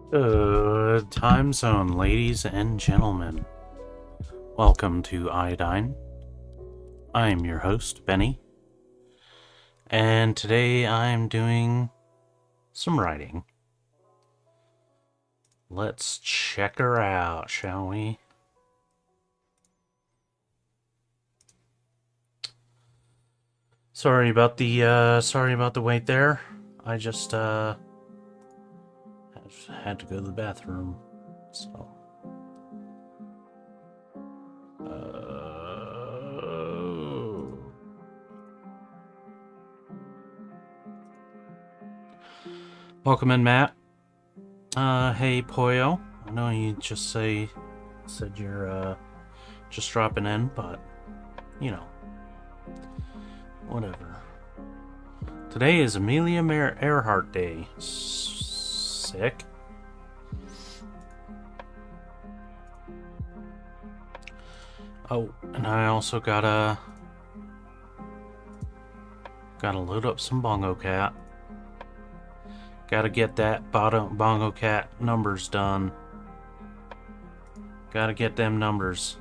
Good time zone, ladies and gentlemen. Welcome to Iodine. I'm your host, Benny. And today I'm doing some writing. Let's check her out, shall we? Sorry about the wait there. I just had to go to the bathroom, so welcome in, Matt. Hey Poyo, I know you just said you're just dropping in, but you know, whatever. Today is Amelia Earhart Day. Sick. Oh, and I also gotta load up some Bongo Cat. Gotta get that Bongo Cat numbers done. Gotta get them numbers.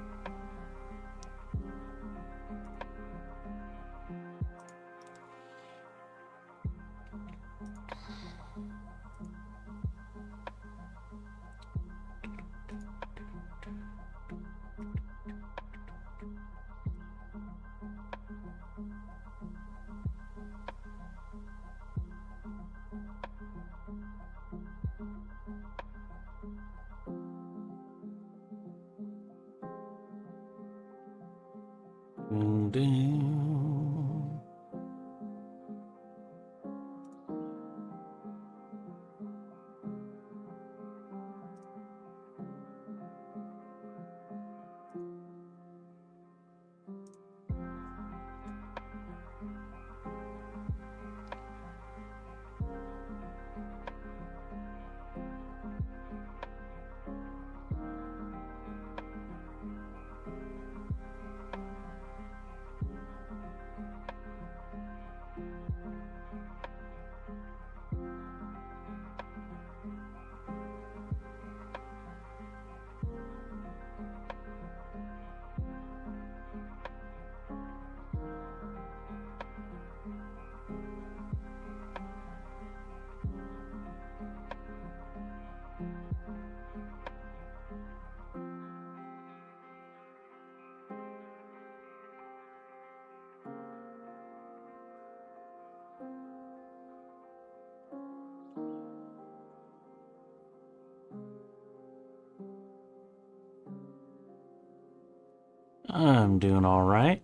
I'm doing alright.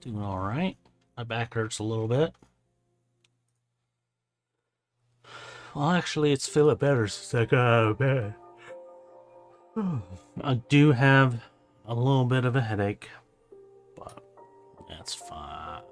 My back hurts a little bit. Well, actually, it's feeling better since I got out of bed. I do have a little bit of a headache, but that's fine.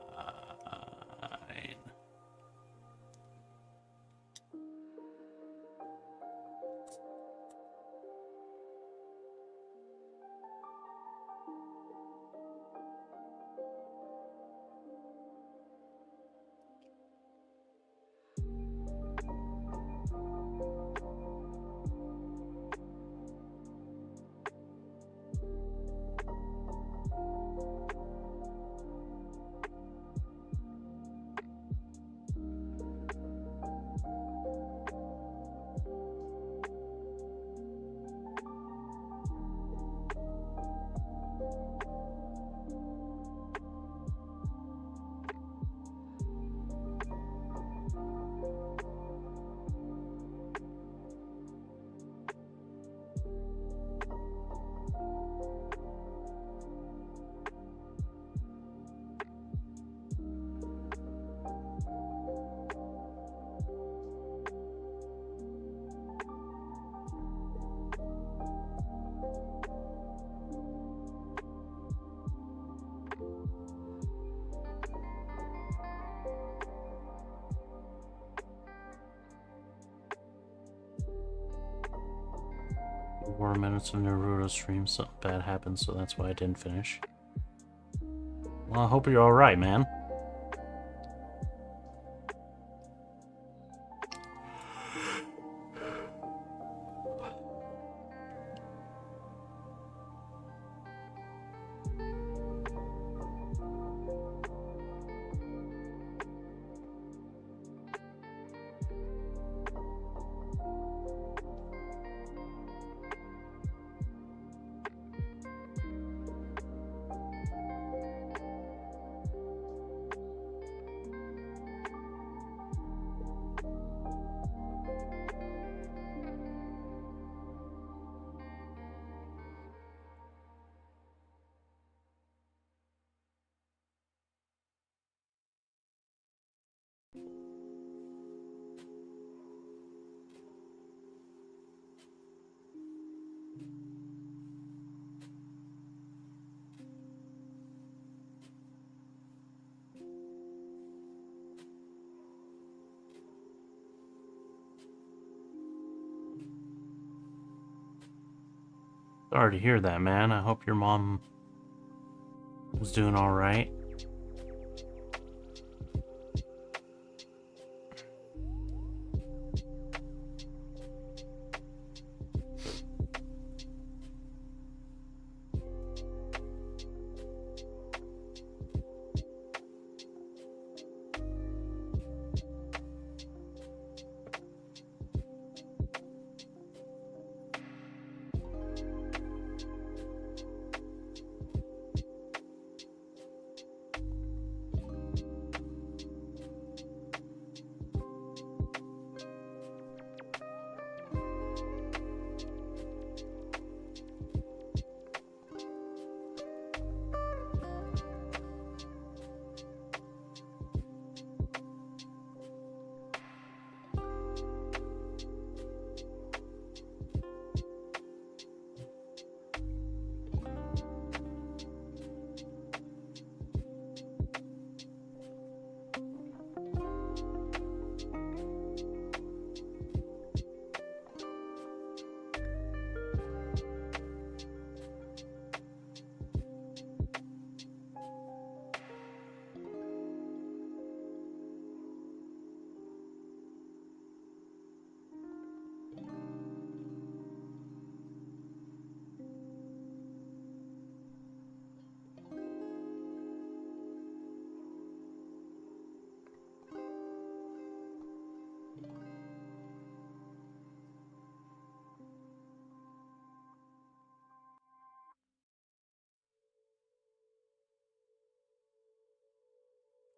4 minutes of Naruto stream, something bad happened, so that's why I didn't finish. Well, I hope you're alright, man. Sorry to hear that, man. I hope your mom was doing alright.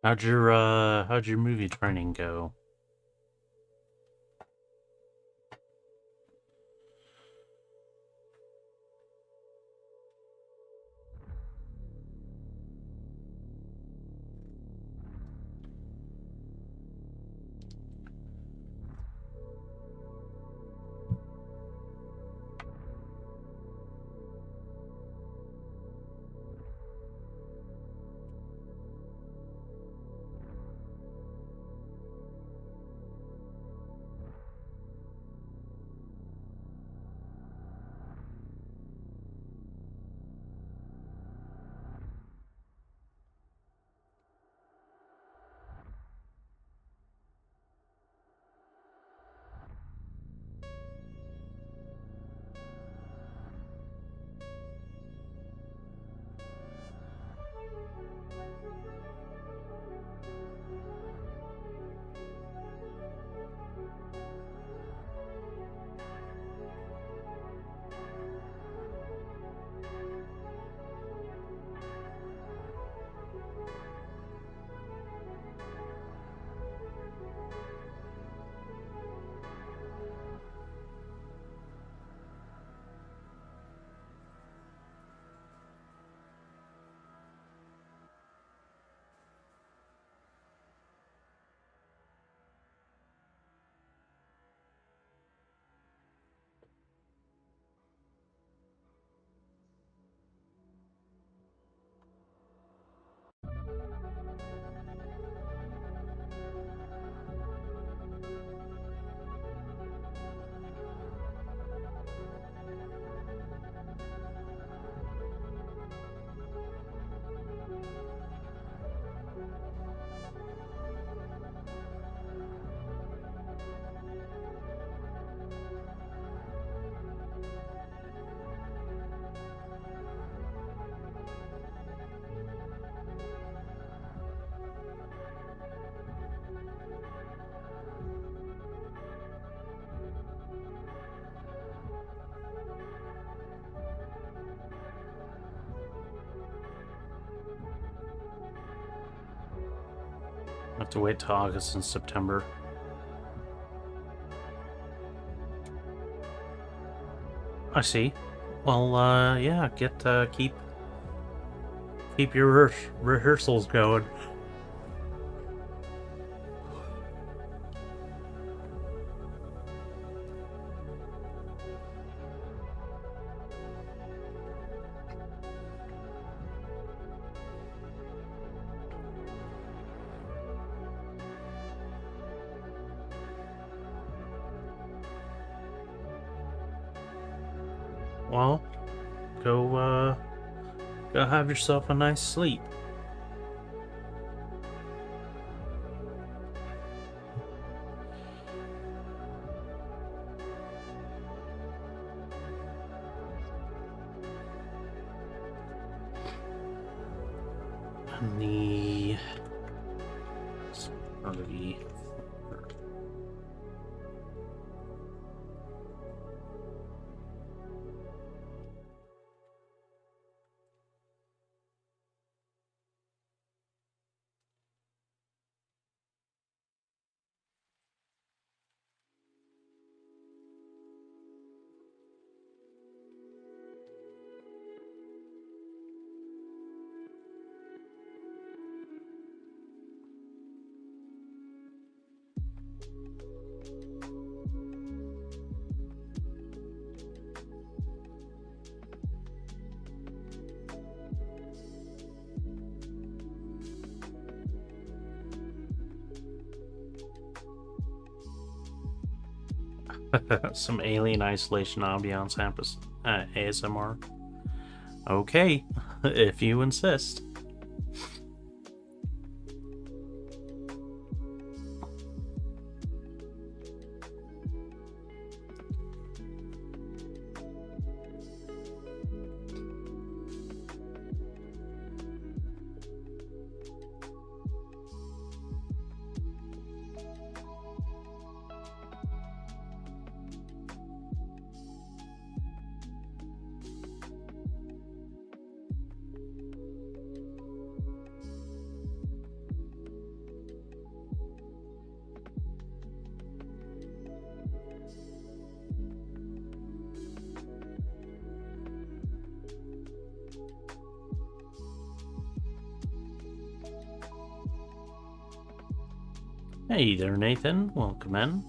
How'd your movie training go? I have to wait till August and September. I see. Well, yeah, keep your rehearsals going. Well, go have yourself a nice sleep. And the 30. Some alien isolation ambiance happens. ASMR. Okay, if you insist. Hey there, Nathan. Welcome in.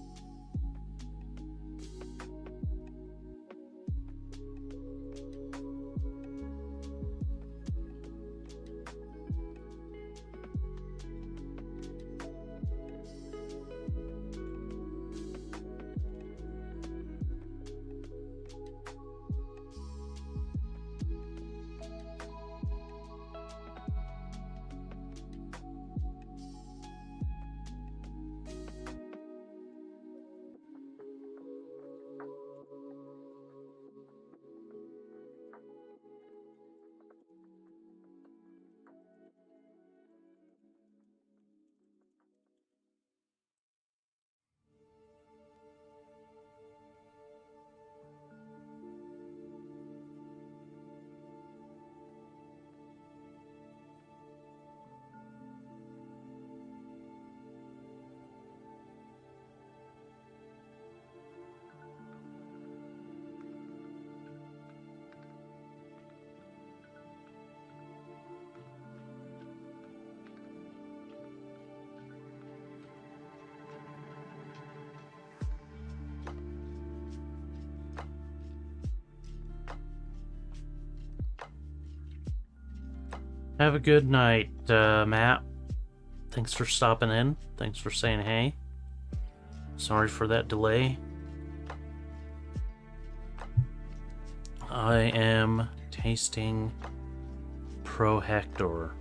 Have a good night, Matt. Thanks for stopping in. Thanks for saying hey. Sorry for that delay. I am tasting Pro Hector.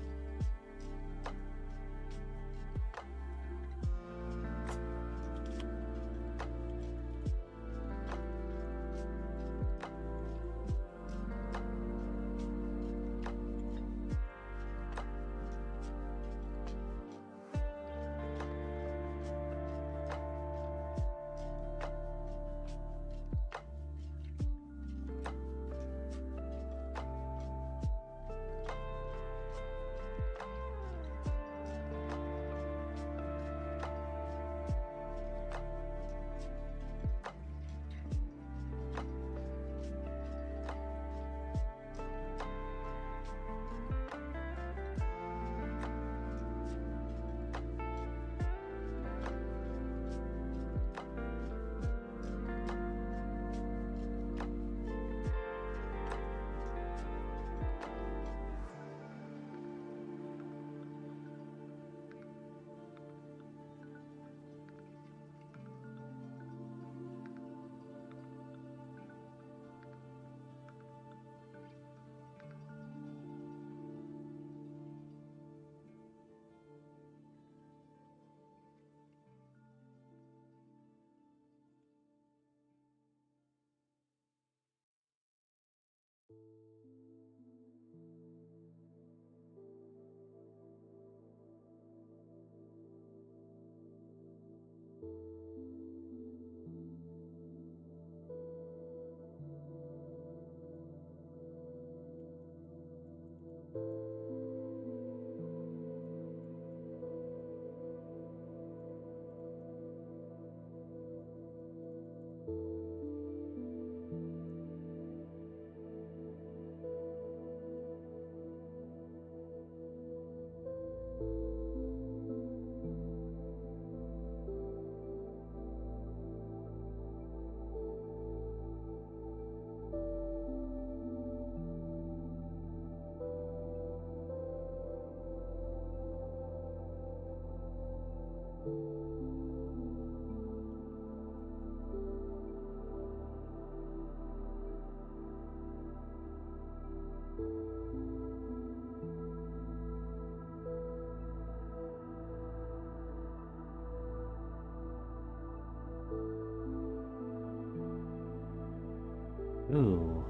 Ooh.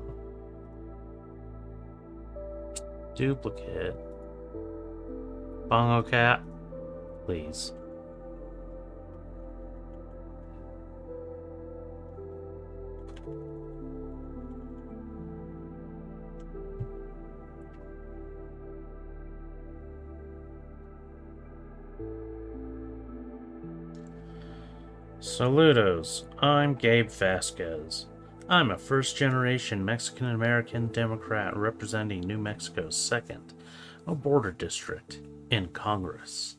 Duplicate. Bongo cat, please. Saludos, I'm Gabe Vasquez. I'm a first-generation Mexican-American Democrat representing New Mexico's 2nd, a border district, in Congress.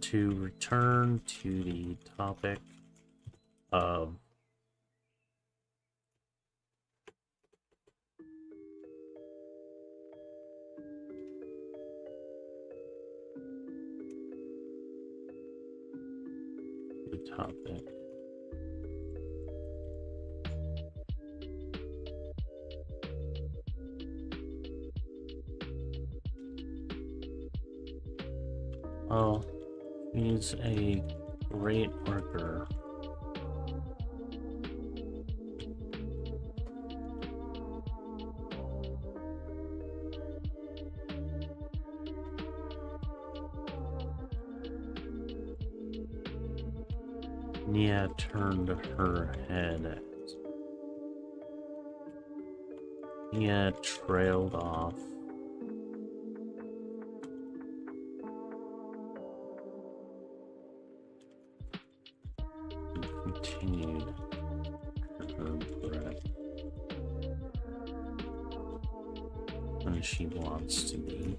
To return to the topic of oh, he's a great worker. Nia turned her head. Nia trailed off. Continued her breath. And she wants to be.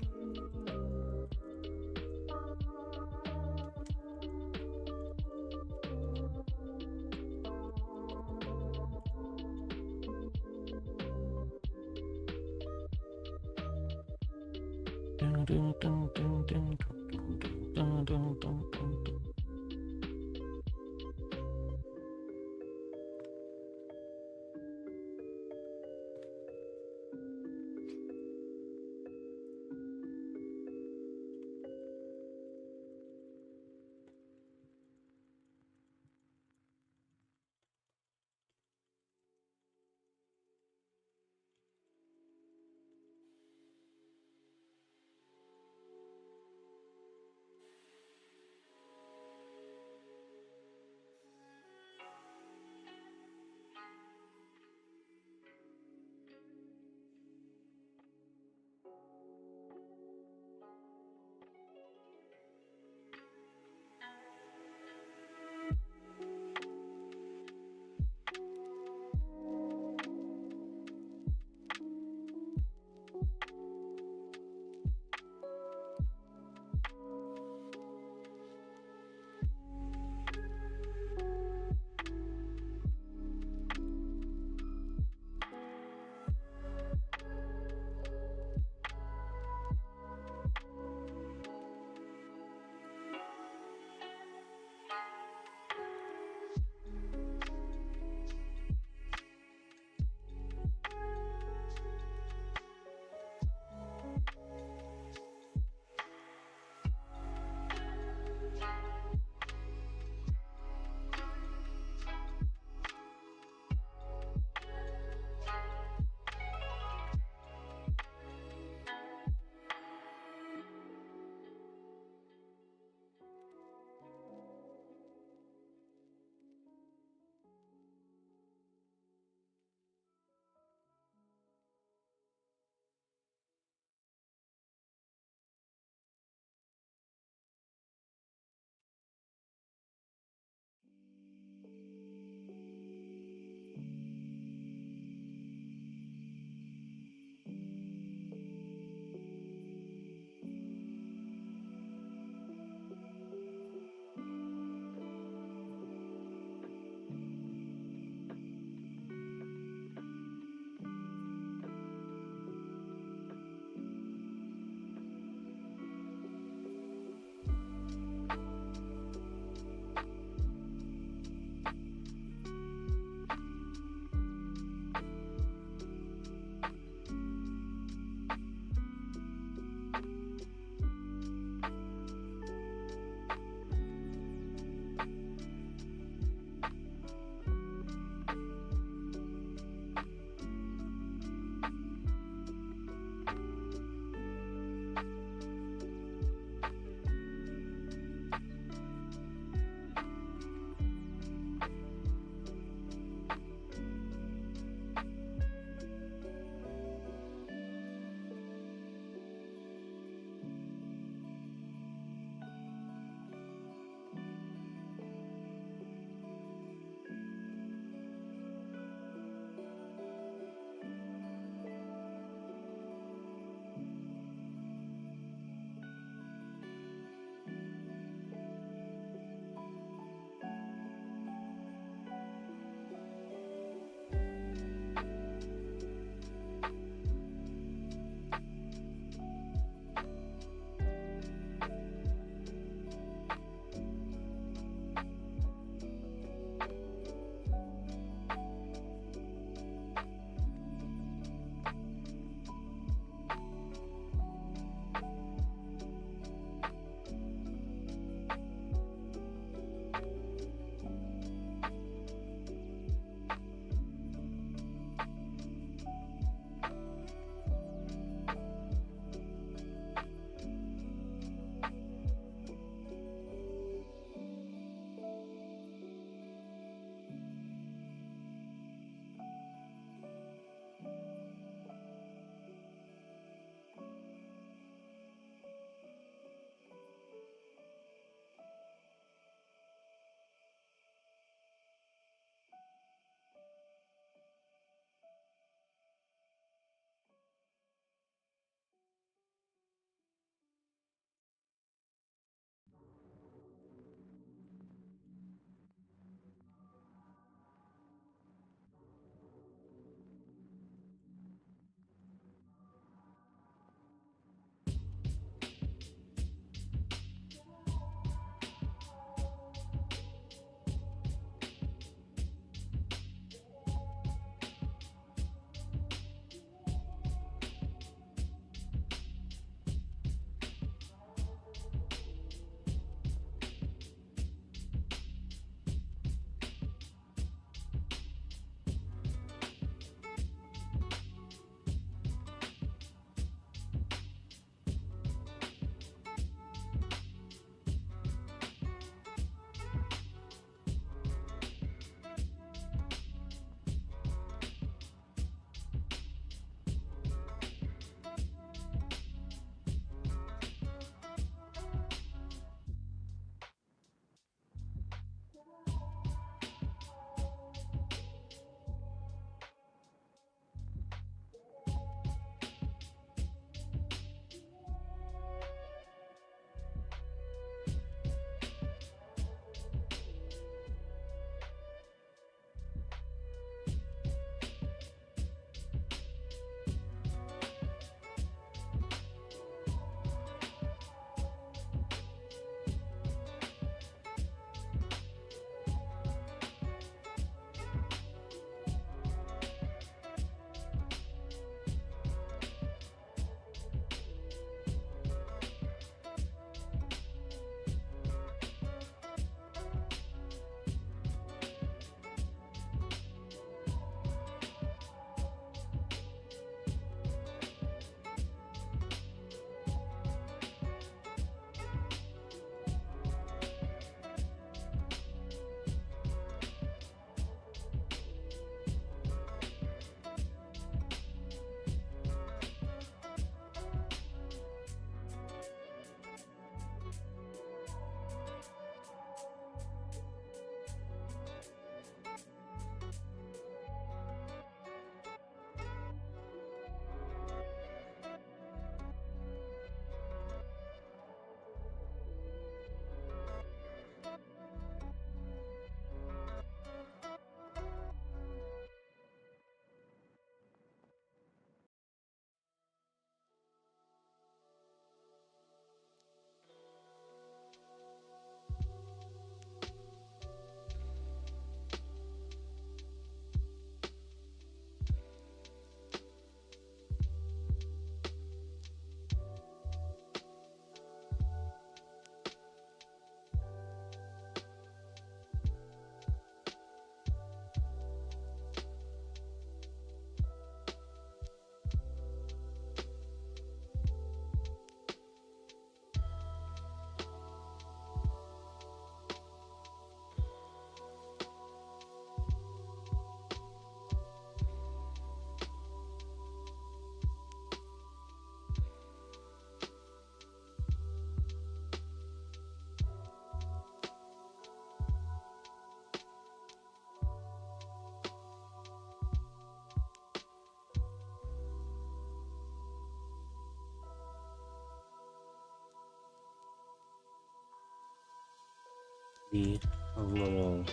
be a little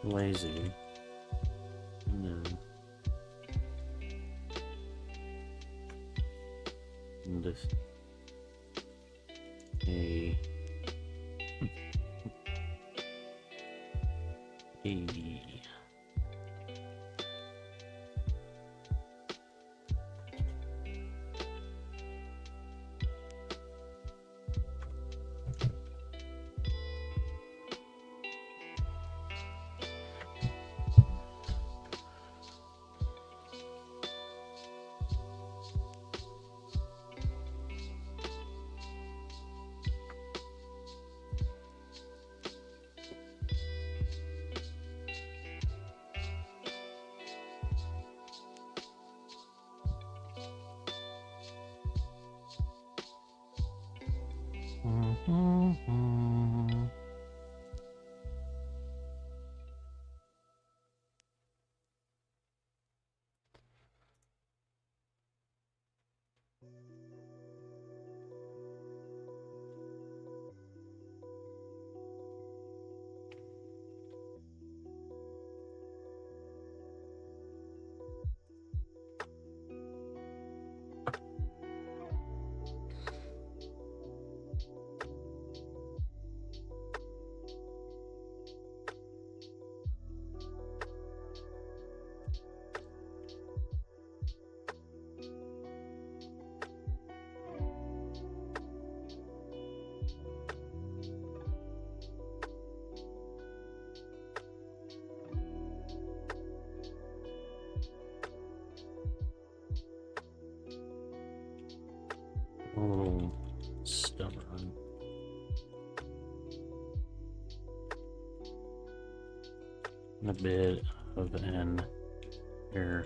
lazy. And then this a little stubborn. And a bit of an airhead.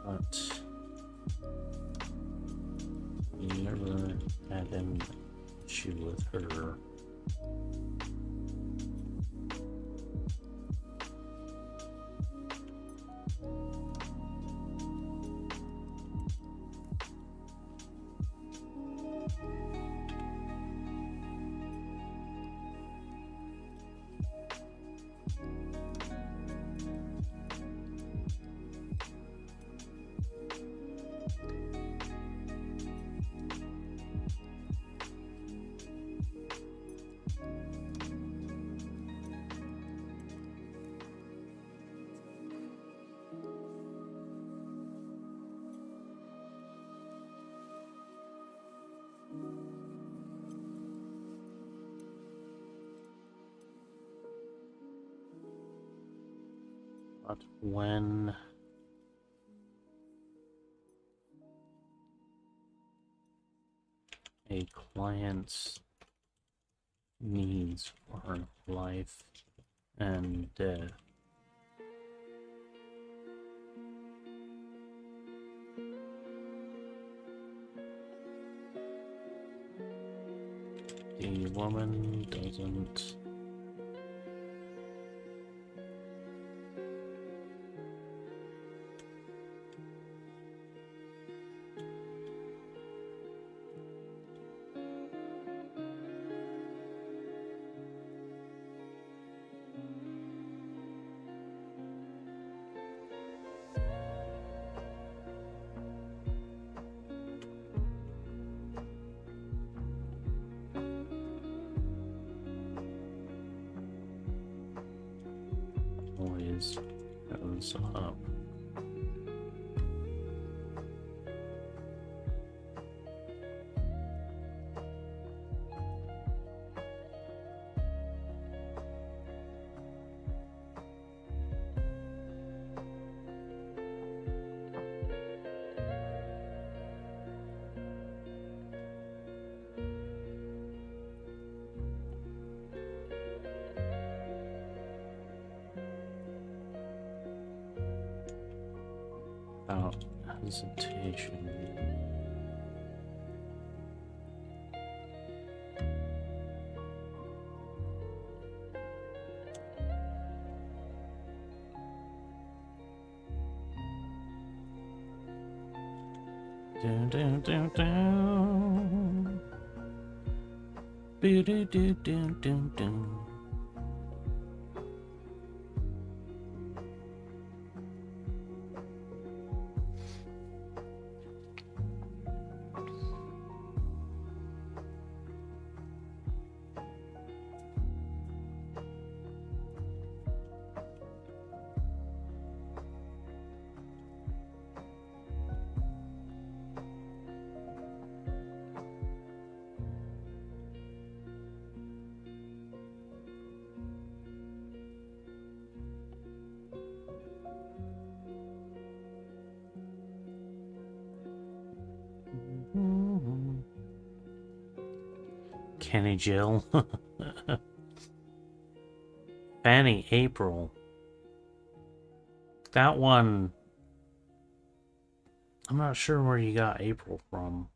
But we never had an issue with her. But when a client's needs are life and death, the woman doesn't always goes up. Without hesitation. Down, down, down, down. Do do do do do do. Kenny Jill. Fanny April. That one, I'm not sure where you got April from.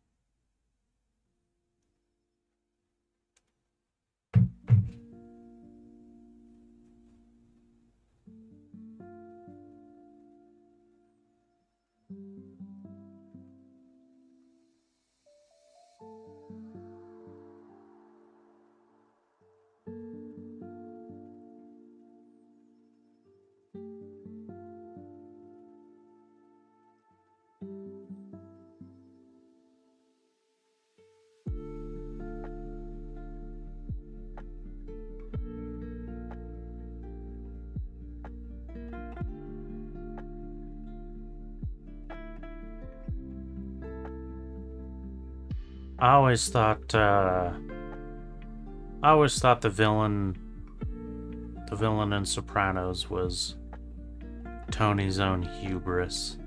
I always thought the villain in Sopranos was Tony's own hubris.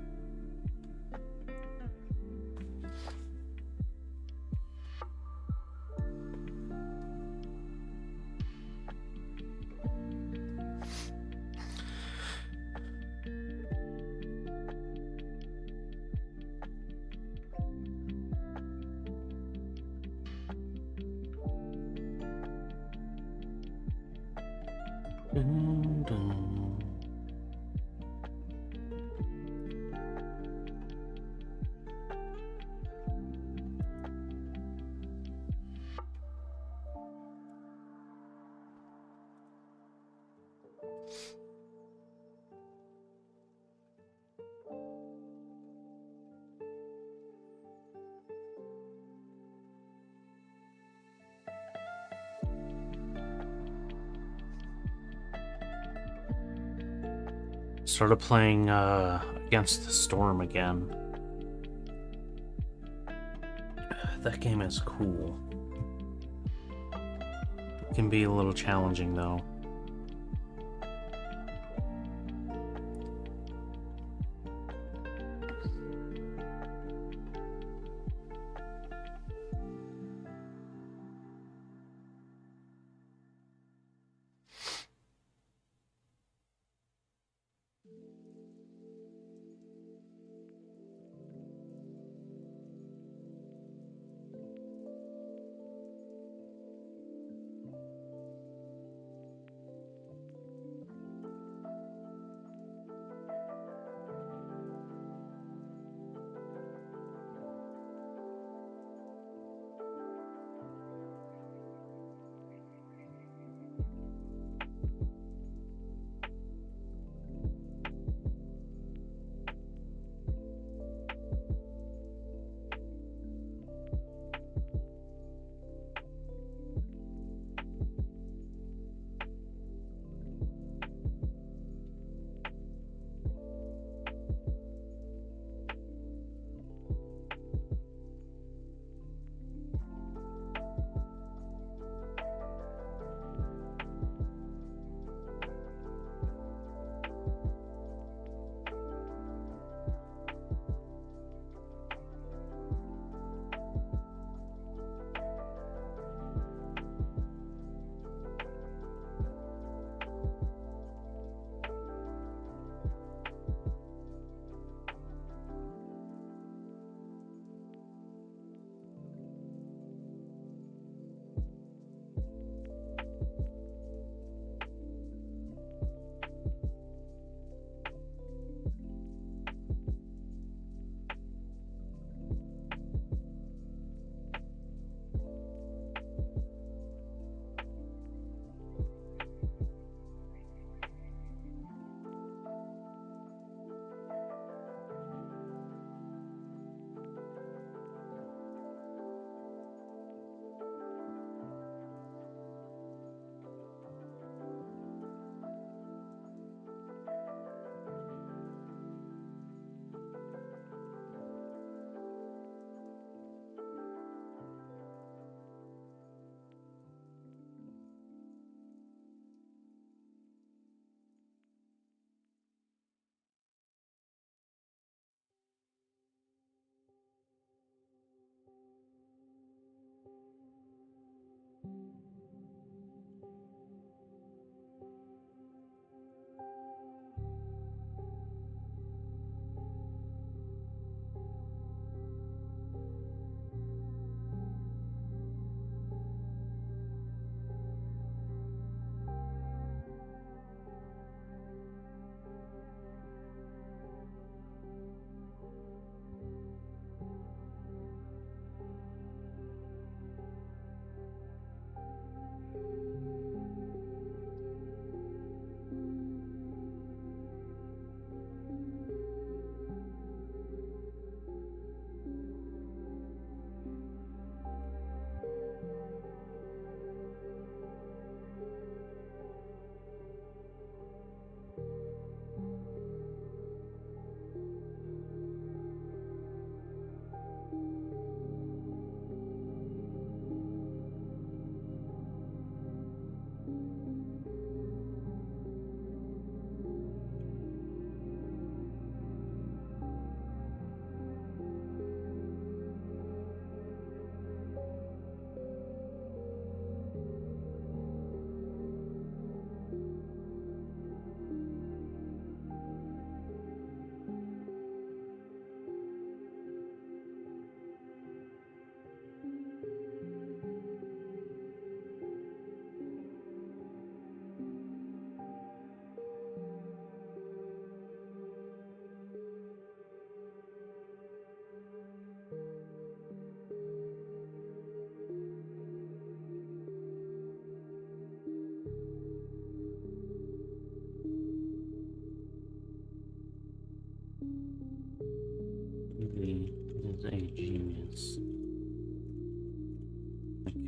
Dun, dun. Started playing Against the Storm again. That game is cool. It can be a little challenging though.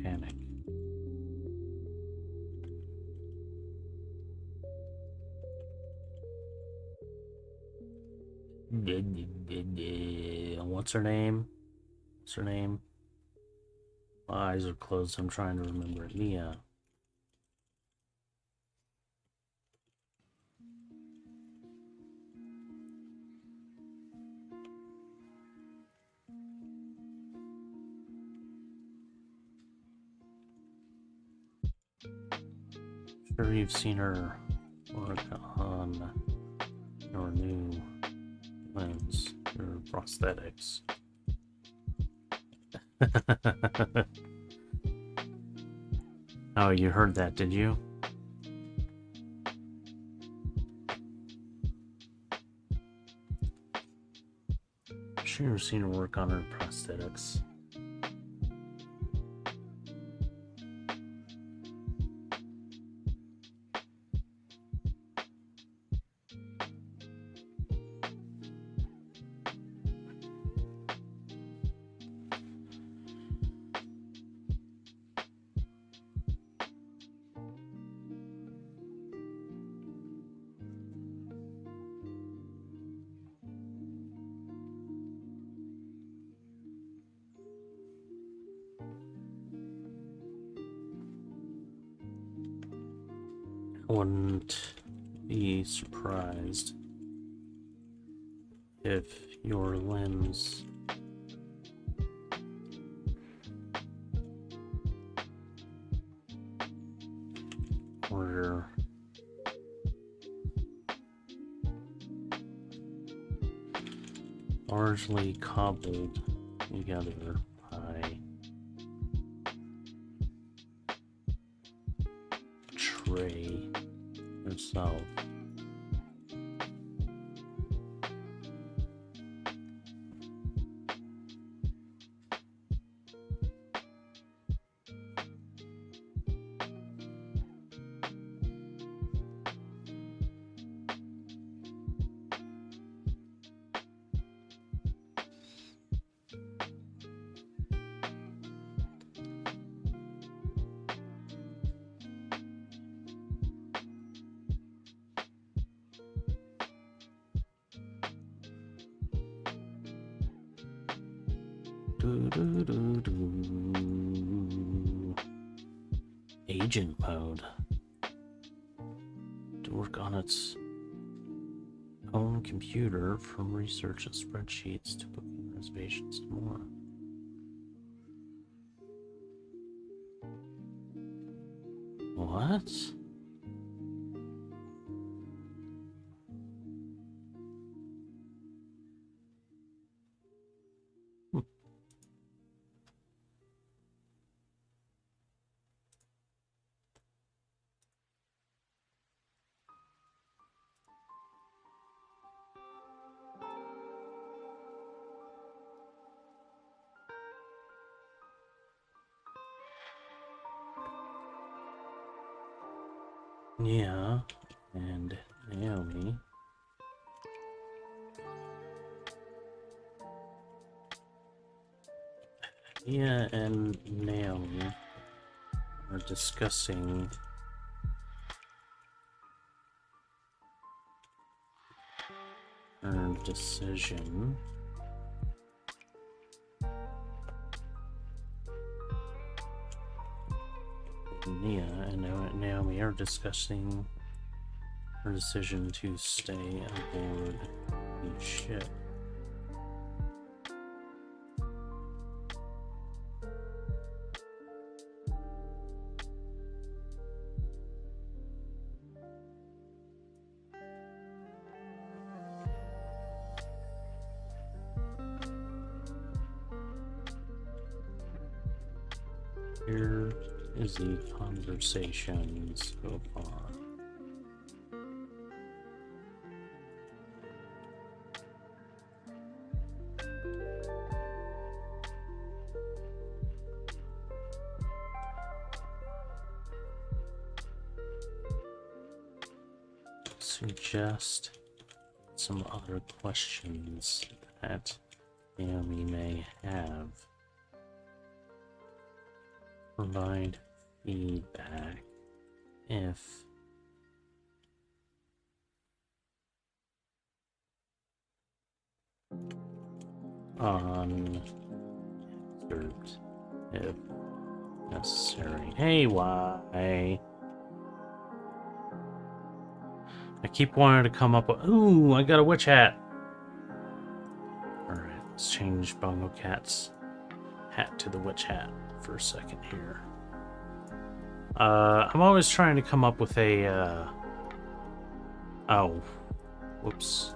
mechanic. What's her name? What's her name? My eyes are closed. I'm trying to remember it. Mia. Sure, you've seen her work on your new lens, your prosthetics. Oh, you heard that, did you? Sure, you've seen her work on her prosthetics. I wouldn't be surprised if your lens were largely cobbled together by Trey herself. Agent mode. To work on its own computer, from research and spreadsheets to booking reservations and more. What? Yeah, and Naomi. Yeah, and Naomi are discussing her decision Nia and Naomi are discussing her decision to stay aboard the ship. Here is the conversation so far. Suggest some other questions that Naomi may have provide feedback if on excerpt if necessary. Hey, why? I keep wanting to come up with... Ooh, I got a witch hat. Alright, let's change Bongo Cat's hat to the witch hat for a second here. I'm always trying to come up with a, Oh. Whoops.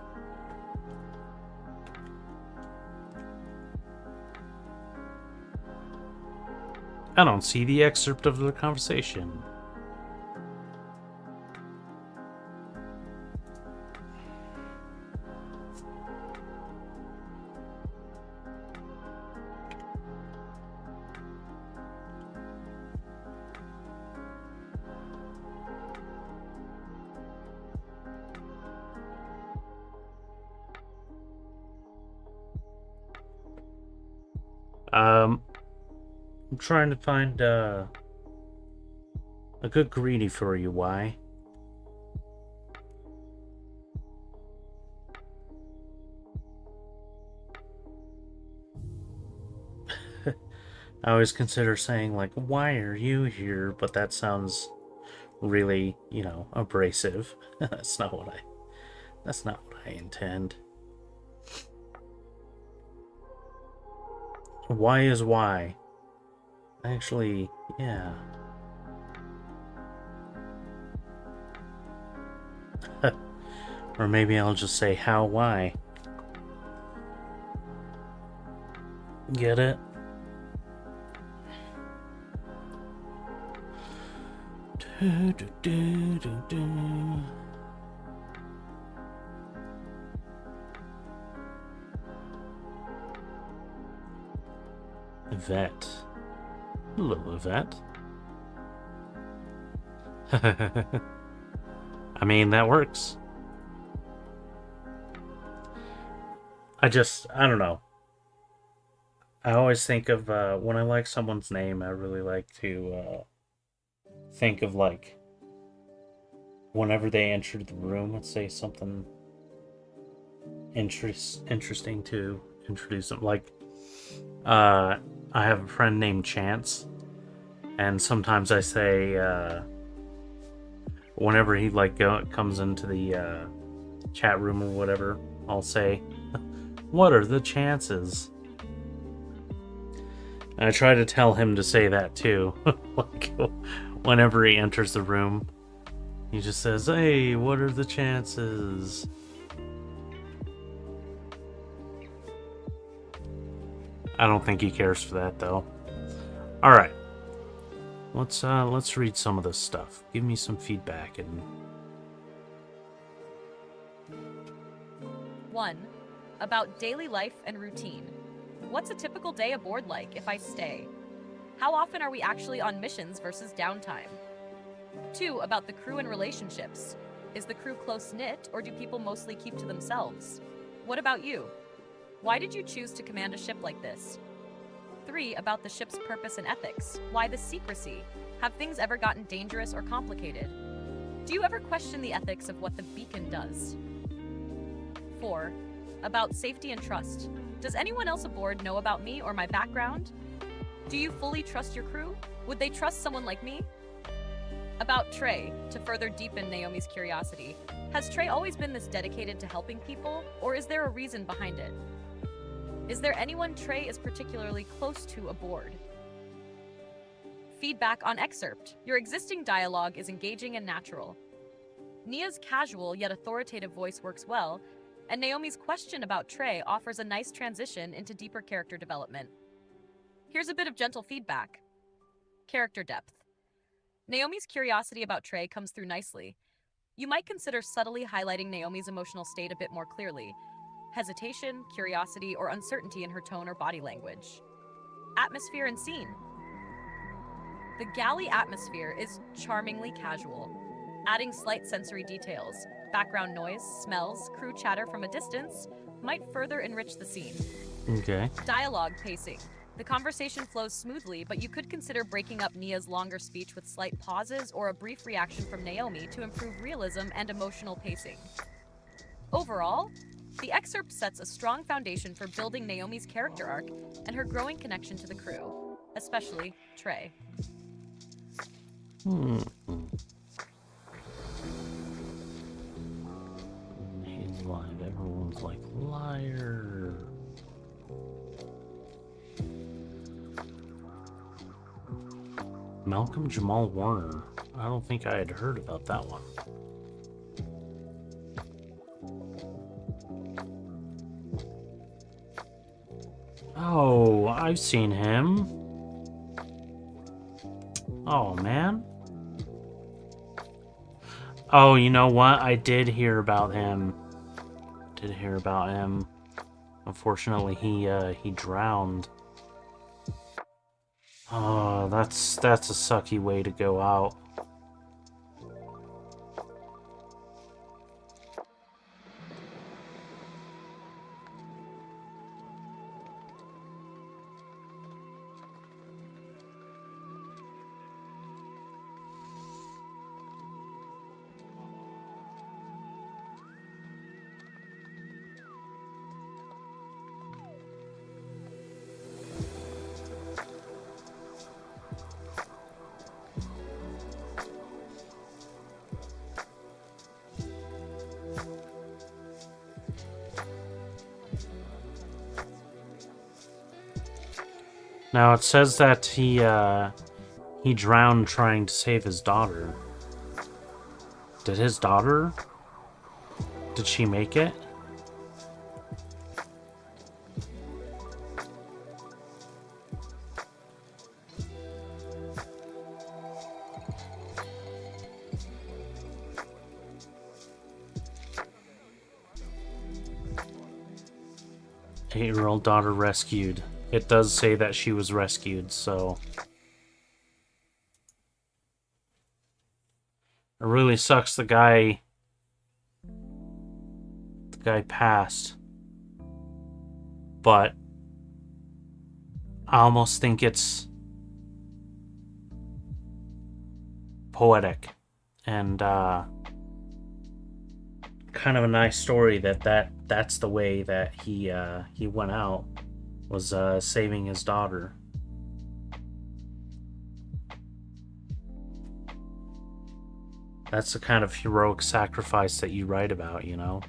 I don't see the excerpt of the conversation. I'm trying to find a good greeting for you, why? I always consider saying, like, why are you here? But that sounds really, you know, abrasive. That's not what I intend. Why is why? Actually, yeah. Or maybe I'll just say how, why. Get it? Yvette. Hello, Yvette. I mean, that works. I don't know. I always think of, when I like someone's name, I really like to, think of, like, whenever they entered the room, let's say something interesting to introduce them. Like, I have a friend named Chance, and sometimes I say, whenever he, like, comes into the, chat room or whatever, I'll say, what are the chances? And I try to tell him to say that too. Like, whenever he enters the room, he just says, hey, what are the chances? I don't think he cares for that, though. Alright. Let's read some of this stuff. Give me some feedback and... 1. About daily life and routine. What's a typical day aboard like if I stay? How often are we actually on missions versus downtime? 2. About the crew and relationships. Is the crew close-knit, or do people mostly keep to themselves? What about you? Why did you choose to command a ship like this? 3. About the ship's purpose and ethics. Why the secrecy? Have things ever gotten dangerous or complicated? Do you ever question the ethics of what the beacon does? 4. About safety and trust. Does anyone else aboard know about me or my background? Do you fully trust your crew? Would they trust someone like me? About Trey, to further deepen Naomi's curiosity. Has Trey always been this dedicated to helping people, or is there a reason behind it? Is there anyone Trey is particularly close to aboard? Feedback on excerpt. Your existing dialogue is engaging and natural. Nia's casual yet authoritative voice works well, and Naomi's question about Trey offers a nice transition into deeper character development. Here's a bit of gentle feedback. Character depth. Naomi's curiosity about Trey comes through nicely. You might consider subtly highlighting Naomi's emotional state a bit more clearly. Hesitation, curiosity, or uncertainty in her tone or body language. Atmosphere and scene. The galley atmosphere is charmingly casual, adding slight sensory details. Background noise, smells, crew chatter from a distance might further enrich the scene. Okay. Dialogue pacing. The conversation flows smoothly, but you could consider breaking up Nia's longer speech with slight pauses or a brief reaction from Naomi to improve realism and emotional pacing. Overall, the excerpt sets a strong foundation for building Naomi's character arc and her growing connection to the crew, especially Trey. He's lying. Everyone's like, liar. Malcolm Jamal Warner. I don't think I had heard about that one. Oh, I've seen him. Oh, man. Oh, you know what? I did hear about him. Unfortunately, he drowned. Oh, that's a sucky way to go out. Now it says that he drowned trying to save his daughter. Did his daughter? Did she make it? Eight-year-old daughter rescued. It does say that she was rescued, so... It really sucks the guy passed. But I almost think it's poetic and kind of a nice story that's the way that he went out, was saving his daughter. That's the kind of heroic sacrifice that you write about, you know?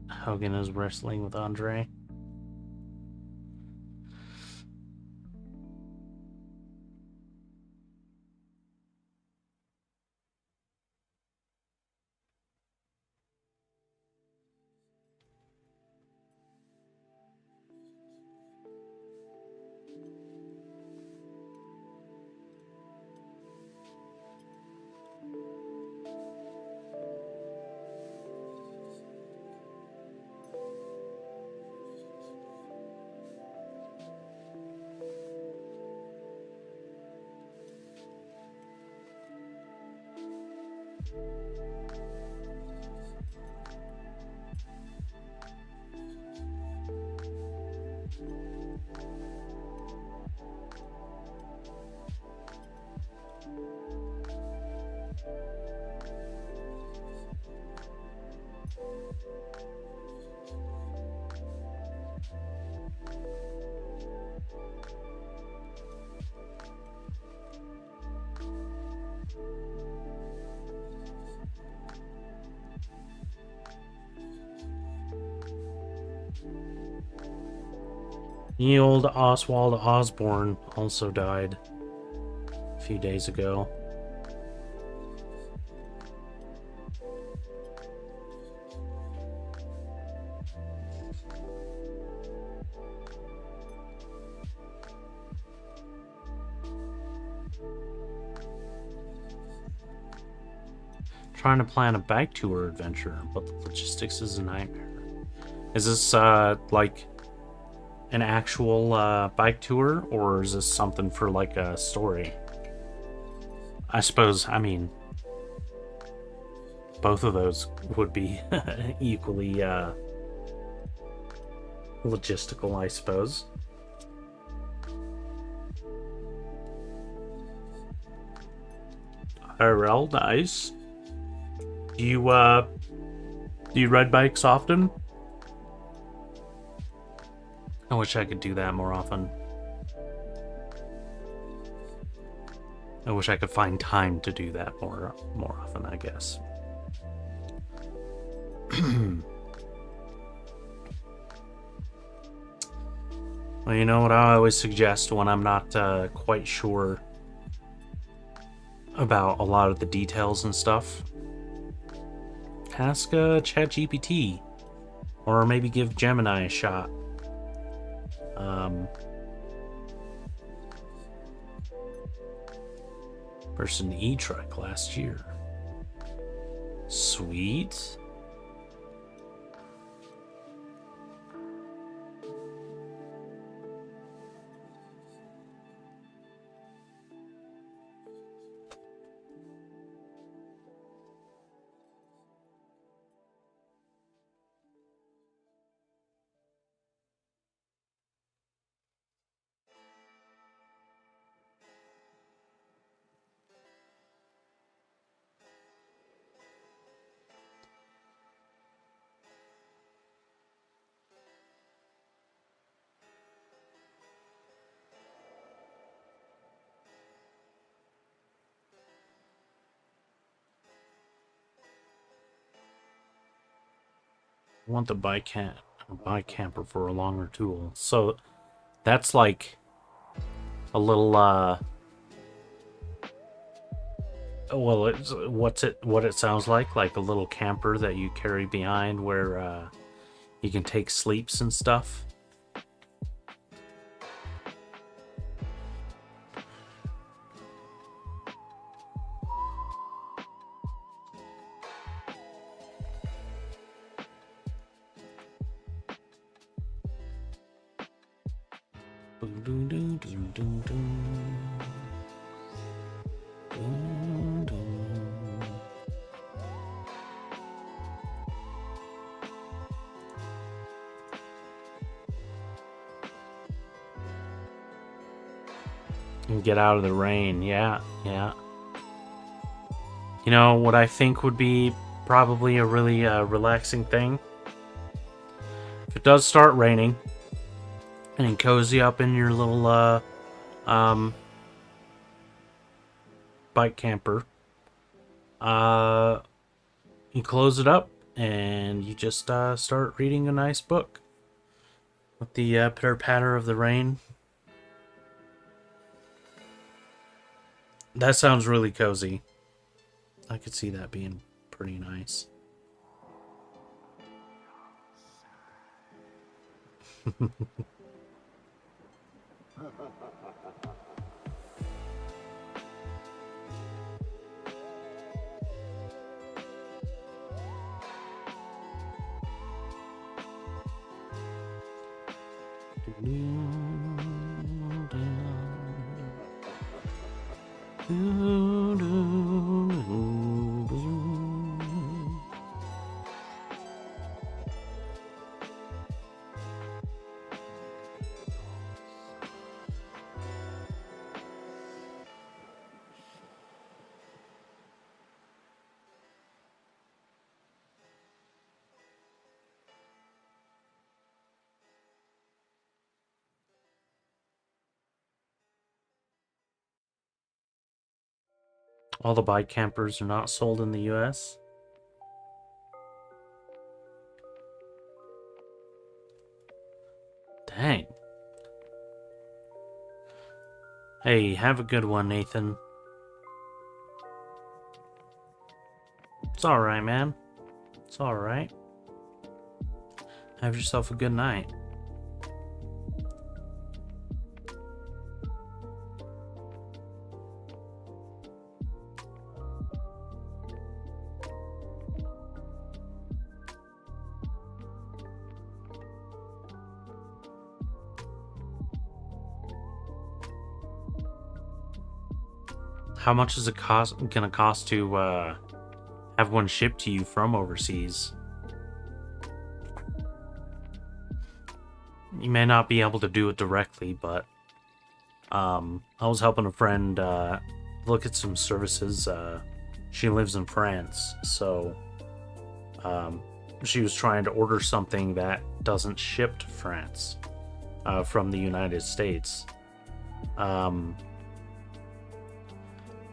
Hogan is wrestling with Andre. The old Oswald Osborne also died a few days ago. Trying to plan a bike tour adventure, but the logistics is a nightmare. Is this like an actual bike tour, or is this something for like a story? I suppose, I mean, both of those would be equally logistical, I suppose. IRL, nice. Do you ride bikes often? I wish I could do that more often. I wish I could find time to do that more often, I guess. Well, you know what I always suggest when I'm not quite sure about a lot of the details and stuff? Ask ChatGPT, or maybe give Gemini a shot. Person E-Trek last year. Sweet. I want the bike camper for a longer tool. So that's like a little well, it's what it sounds like a little camper that you carry behind where you can take sleeps and stuff. And get out of the rain. Yeah. You know what I think would be probably a really relaxing thing? If it does start raining, and you cozy up in your little bike camper, you close it up and you just start reading a nice book with the pitter patter of the rain. That sounds really cozy. I could see that being pretty nice. All the bike campers are not sold in the US. Dang. Hey, have a good one, Nathan. It's alright, man. It's alright. Have yourself a good night. How much is it gonna cost to have one shipped to you from overseas? You may not be able to do it directly, but I was helping a friend look at some services. She lives in France, so she was trying to order something that doesn't ship to France from the United States.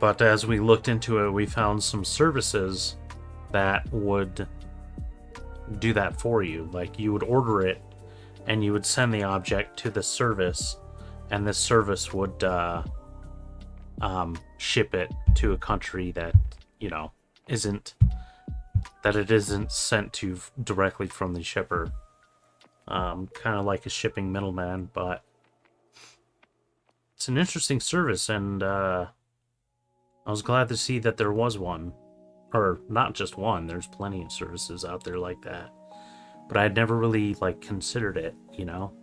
But as we looked into it, we found some services that would do that for you. Like, you would order it and you would send the object to the service, and this service would ship it to a country that, you know, isn't sent to directly from the shipper. Kind of like a shipping middleman, but it's an interesting service, and I was glad to see that there was one. Or not just one, there's plenty of services out there like that. But I'd never really, like, considered it, you know?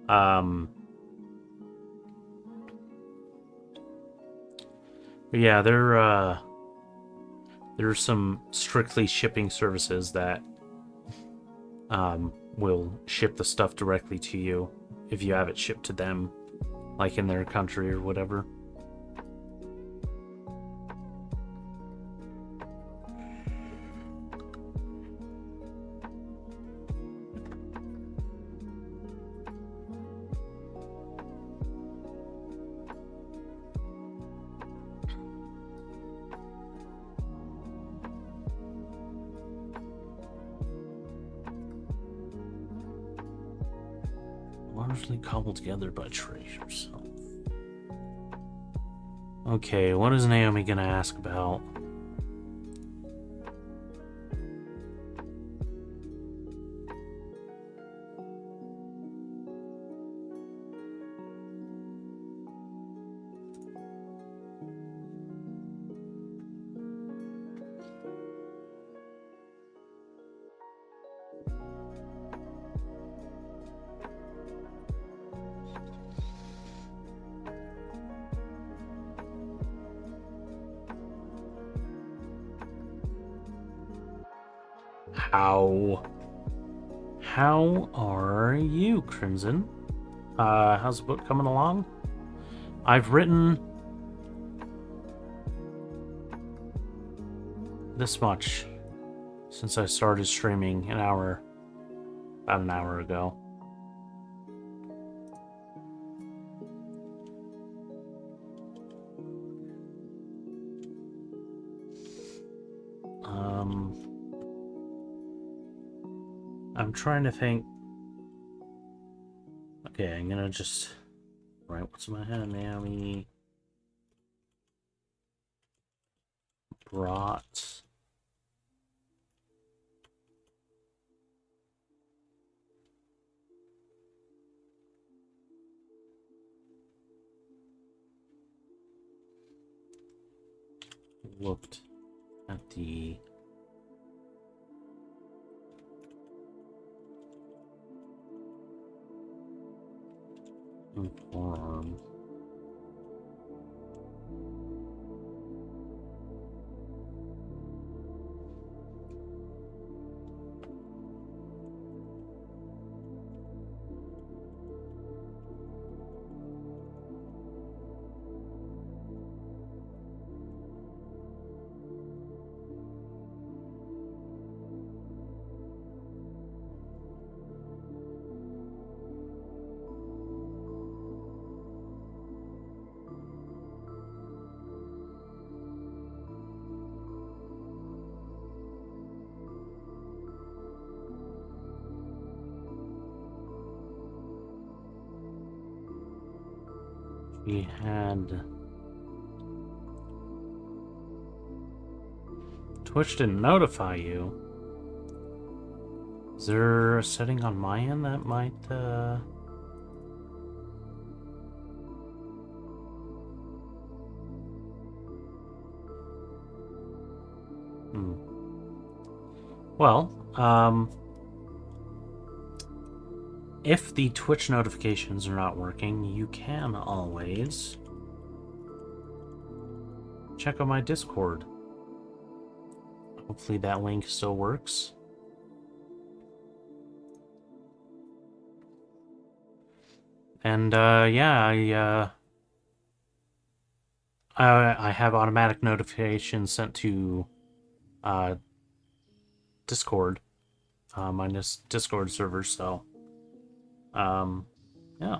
But yeah, there's some strictly shipping services that will ship the stuff directly to you if you have it shipped to them, like in their country or whatever. Largely cobbled together by Trace herself. Okay, what is Naomi gonna ask about? How are you, Crimson? How's the book coming along? I've written this much since I started streaming about an hour ago. I'm trying to think. Okay, I'm gonna just write what's in my head. Naomi brought looked at the forearm. we had... Twitch didn't notify you. Is there a setting on my end that might, Well, if the Twitch notifications are not working, you can always check out my Discord. Hopefully that link still works. And yeah, I have automatic notifications sent to Discord, my Discord server. So yeah, I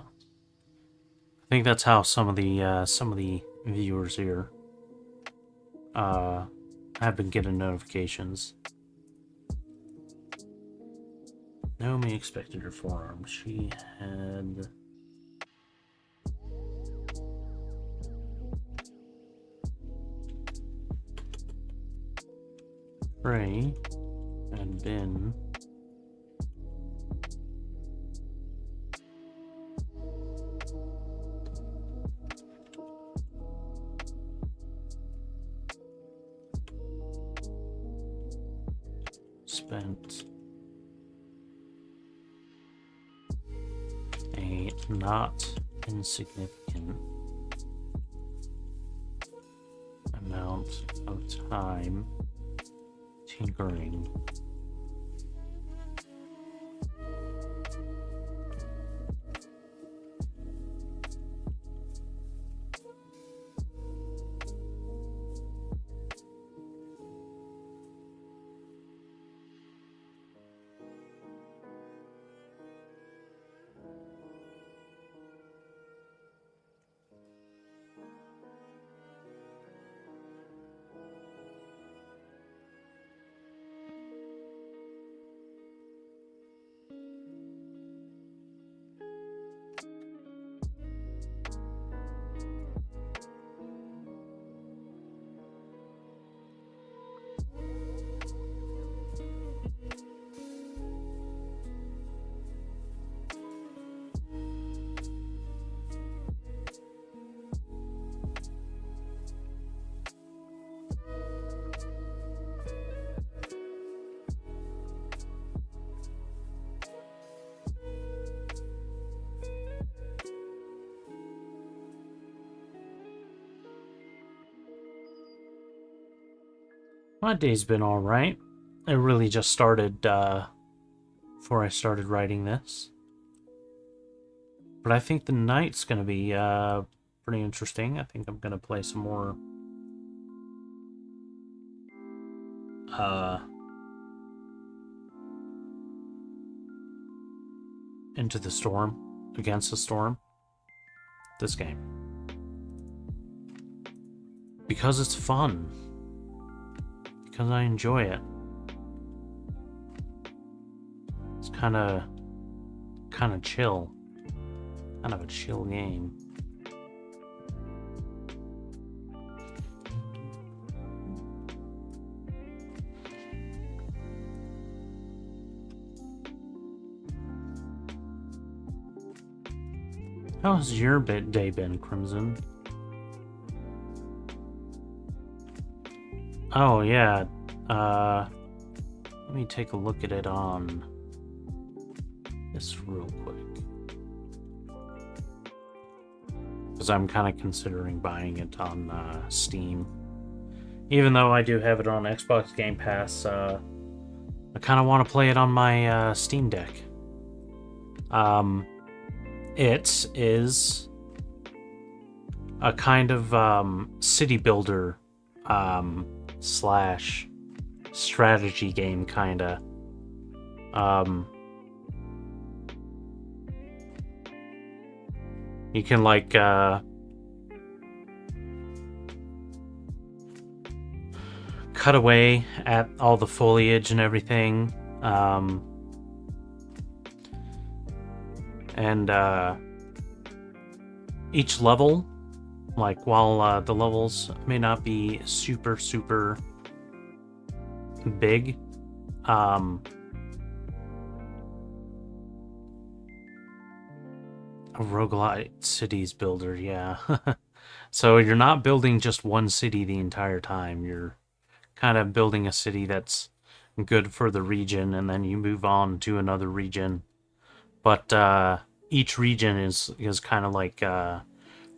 think that's how some of the viewers here have been getting notifications. Naomi expected her forearm. She had... Ray had been... spent a not insignificant amount of time tinkering My day's been alright. It really just started before I started writing this. But I think the night's gonna be pretty interesting. I think I'm gonna play some more Into the Storm, Against the Storm. This game. Because it's fun. Because I enjoy it. It's kind of chill. Kind of a chill game. How has your day been, Crimson? Oh, yeah. Let me take a look at it on this real quick. Because I'm kind of considering buying it on Steam. Even though I do have it on Xbox Game Pass, I kind of want to play it on my Steam Deck. It is a kind of city builder slash strategy game, kinda. You can like cut away at all the foliage and everything, and each level Like, while the levels may not be super, super big, a roguelite cities builder, yeah. So you're not building just one city the entire time. You're kind of building a city that's good for the region, and then you move on to another region. But each region is kind of like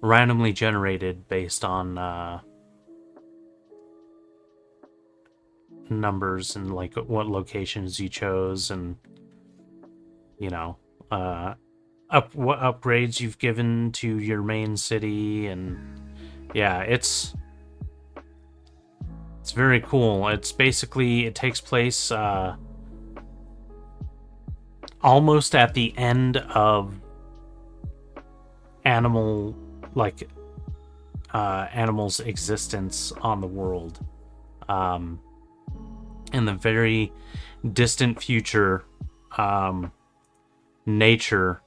randomly generated based on numbers and like what locations you chose, and you know uh, what upgrades you've given to your main city, and yeah, it's very cool. It's basically, it takes place almost at the end of animal like animals' existence on the world. Um, in the very distant future, nature,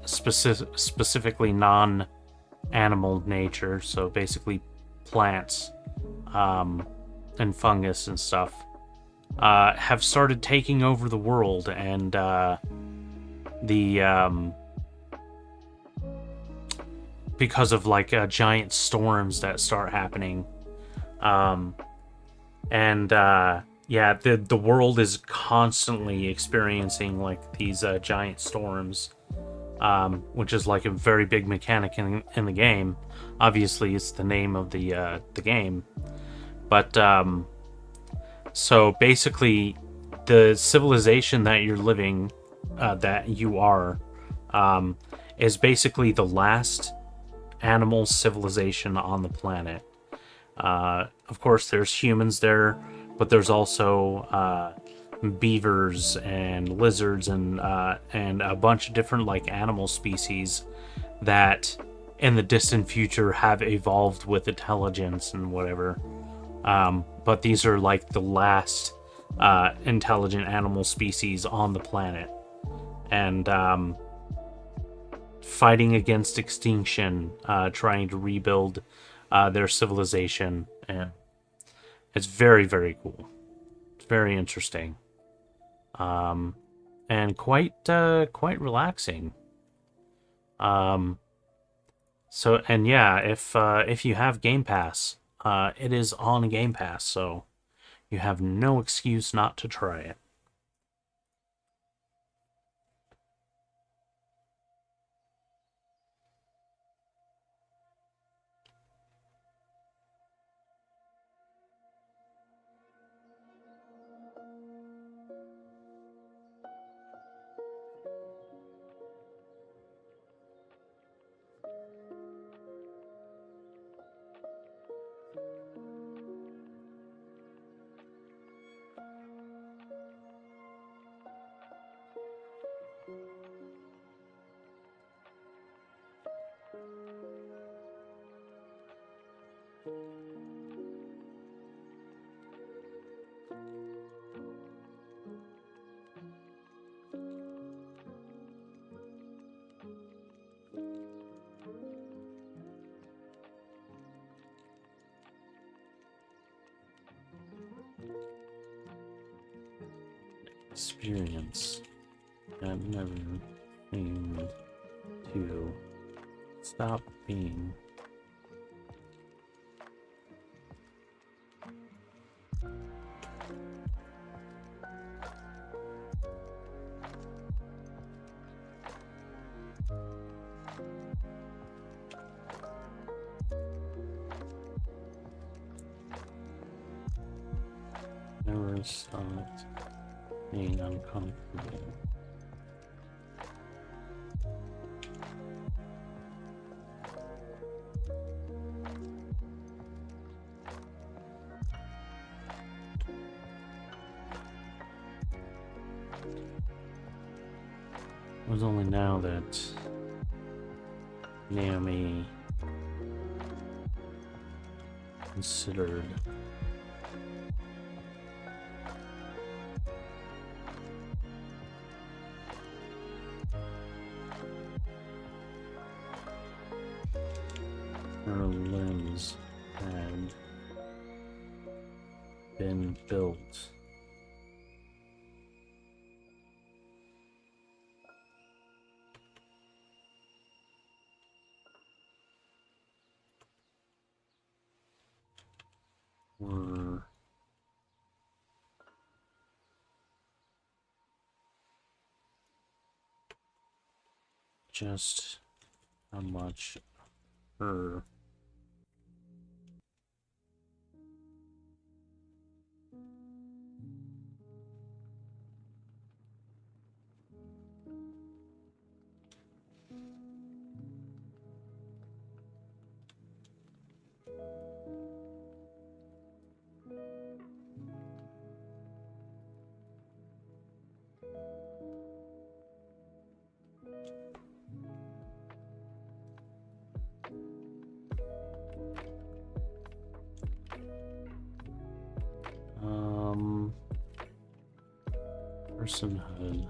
specifically non-animal nature, so basically plants and fungus and stuff, have started taking over the world, and the because of like giant storms that start happening, and yeah, the world is constantly experiencing like these giant storms, which is like a very big mechanic in the game. Obviously, it's the name of the game, but so basically, the civilization that you're living, that you are, is basically the last animal civilization on the planet. Of course, there's humans there, but there's also beavers and lizards and a bunch of different like animal species that, in the distant future, have evolved with intelligence and whatever. But these are like the last intelligent animal species on the planet, and fighting against extinction, trying to rebuild their civilization, and it's very, very cool. It's very interesting, and quite relaxing. So, and yeah, if you have Game Pass, it is on Game Pass, so you have no excuse not to try it. Experience. I've never seemed to stop being. Never stopped being uncomfortable. It was only now that Naomi considered her limbs had been built. Were just how much her personhood.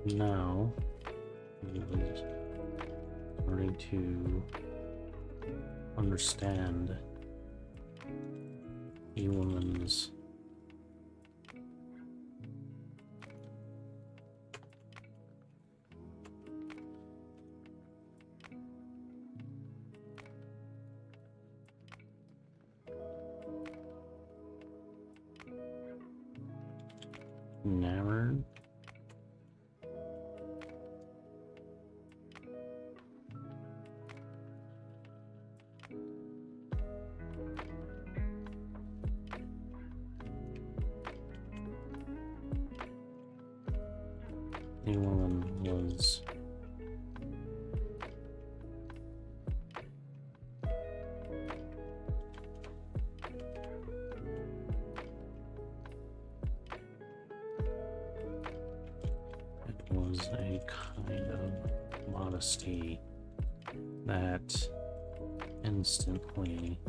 Now, he was starting to understand a woman's enamored. The woman was a kind of modesty that instantly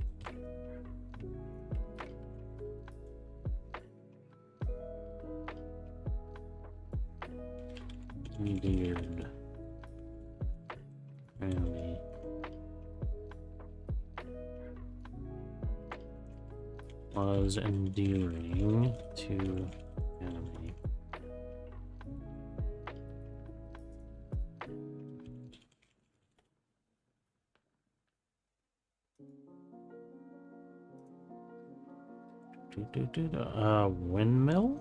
endeared Annie. Was endearing to Annie. Windmill?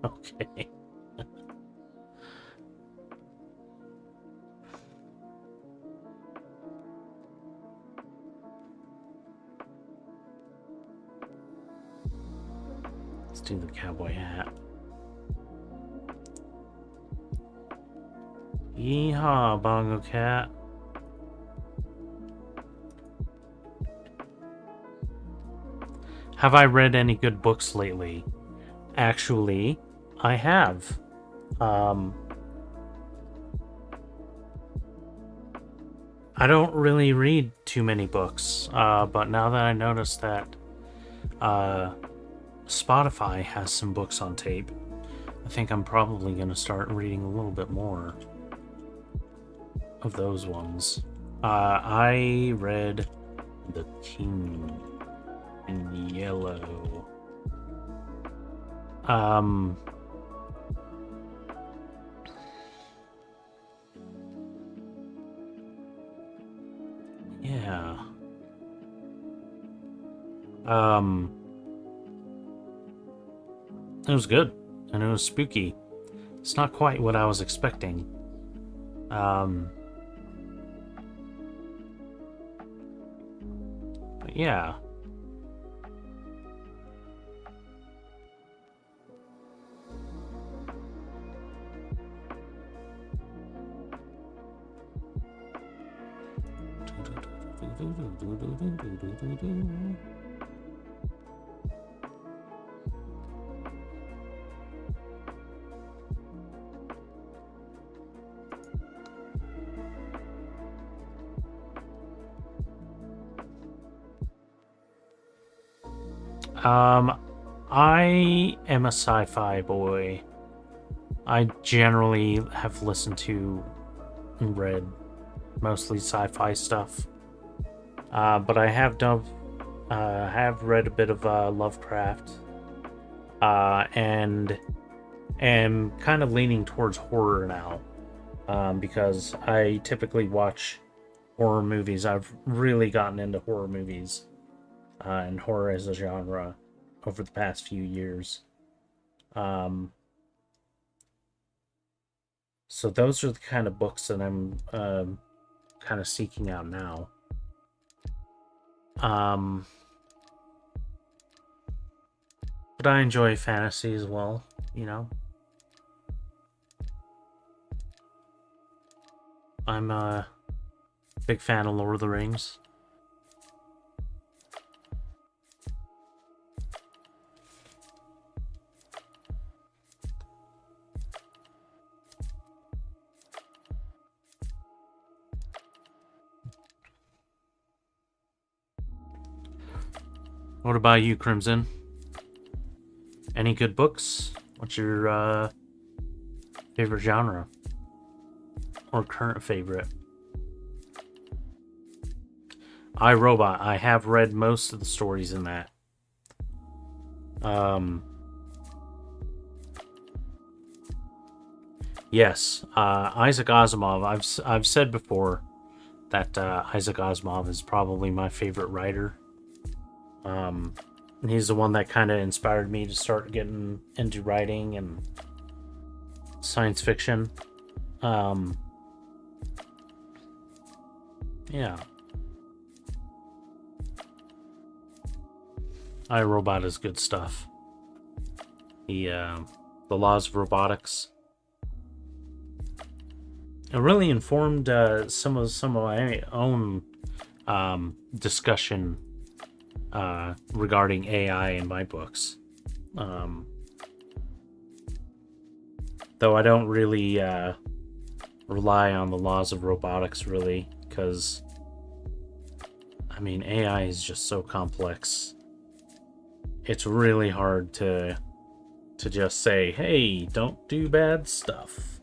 Okay. Let's do the cowboy hat. Yeehaw, Bongo Cat. Have I read any good books lately? Actually, I have. I don't really read too many books, but now that I noticed that Spotify has some books on tape, I think I'm probably going to start reading a little bit more of those ones. I read The King in Yellow. Yeah. It was good, and it was spooky. It's not quite what I was expecting. Yeah. I am a sci-fi boy. I generally have listened to and read mostly sci-fi stuff. But I have read a bit of Lovecraft, and am kind of leaning towards horror now, because I typically watch horror movies. I've really gotten into horror movies, and horror as a genre over the past few years. So those are the kind of books that I'm kind of seeking out now. But I enjoy fantasy as well, you know. I'm a big fan of Lord of the Rings. What about you, Crimson? Any good books? What's your favorite genre? Or current favorite? I, Robot. I have read most of the stories in that. Yes, Isaac Asimov. I've said before that Isaac Asimov is probably my favorite writer. He's the one that kind of inspired me to start getting into writing and science fiction. Yeah. I, Robot is good stuff. The laws of robotics. It really informed some of my own discussion regarding AI in my books. Though I don't really rely on the laws of robotics, really, because I mean, AI is just so complex. It's really hard to just say, hey, don't do bad stuff.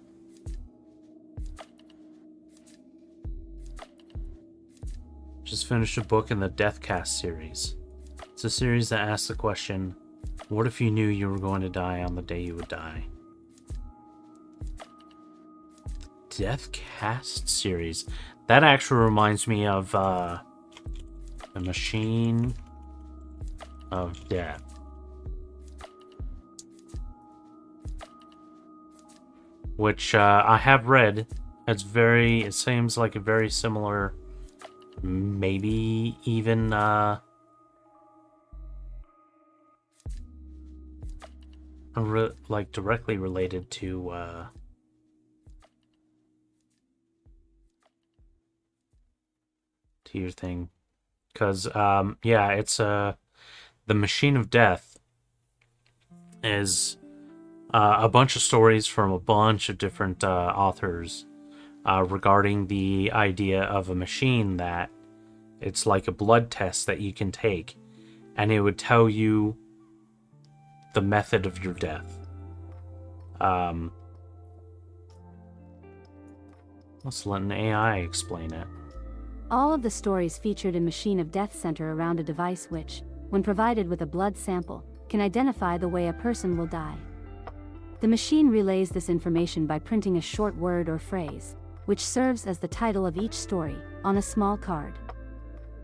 Just finished a book in the Deathcast series. It's a series that asks the question, what if you knew you were going to die on the day you would die? Deathcast series. That actually reminds me of The Machine of Death. Which I have read. It seems like a very similar, maybe even like directly related to your thing, because yeah, it's The Machine of Death is a bunch of stories from a bunch of different authors regarding the idea of a machine that it's like a blood test that you can take, and it would tell you the method of your death. Let's let an AI explain it. All of the stories featured in Machine of Death center around a device which, when provided with a blood sample, can identify the way a person will die. The machine relays this information by printing a short word or phrase, which serves as the title of each story, on a small card.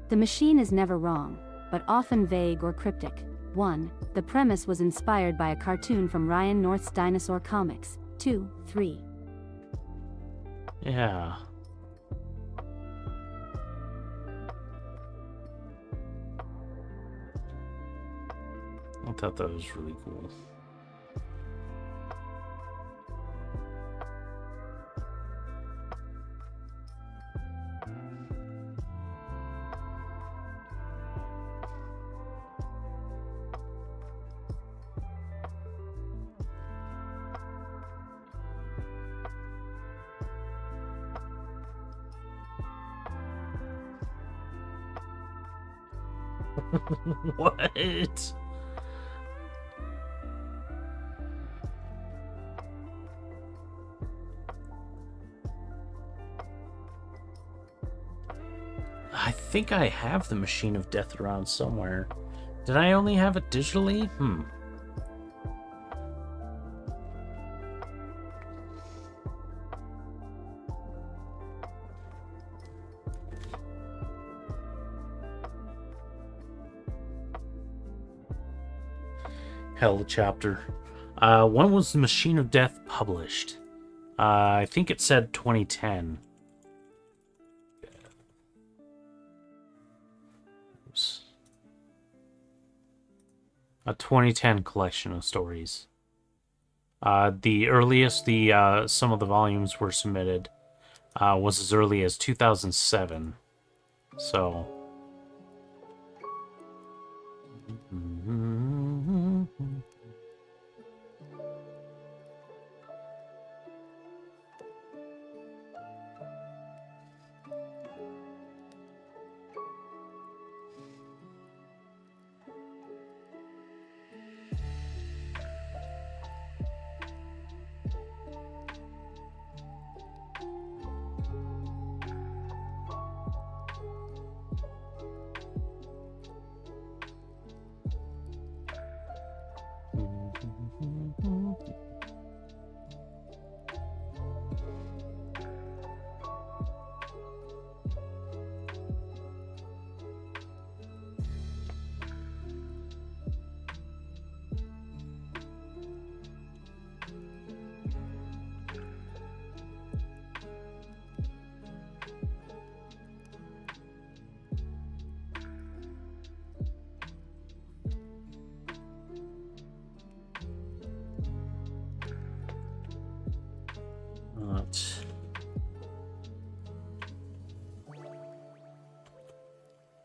The machine is never wrong, but often vague or cryptic. 1. The premise was inspired by a cartoon from Ryan North's Dinosaur Comics. 2, 3. Yeah. thought that was really cool. What? I think I have the Machine of Death around somewhere. Did I only have it digitally? Hell, chapter. When was the Machine of Death published? I think it said 2010. Oops. A 2010 collection of stories. The earliest some of the volumes were submitted was as early as 2007. So.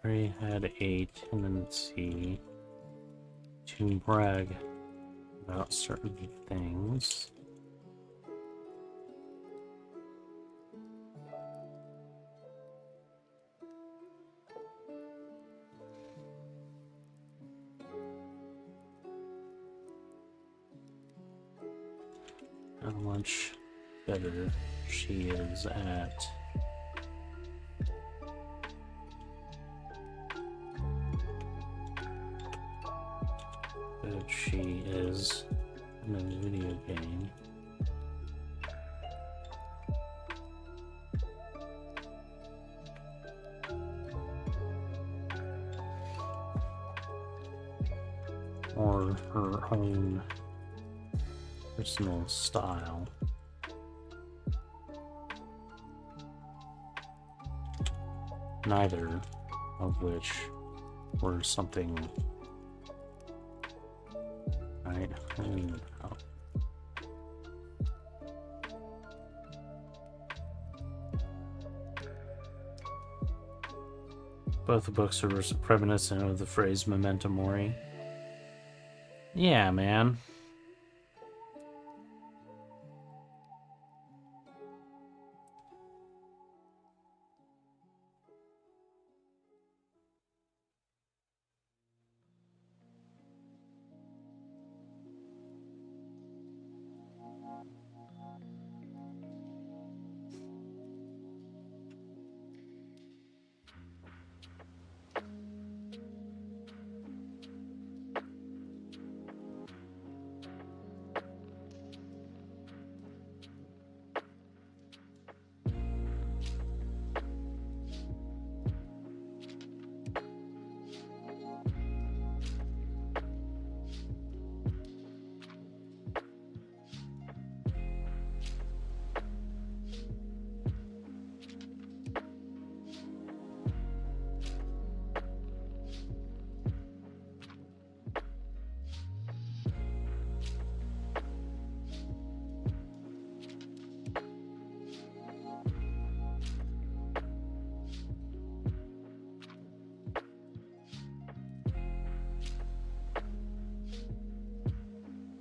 Harry had a tendency to brag about certain things. How much better she is at she is in a video game. Or her own personal style. Neither of which were something right. Both the books are reminiscent of the phrase memento mori. Yeah, man.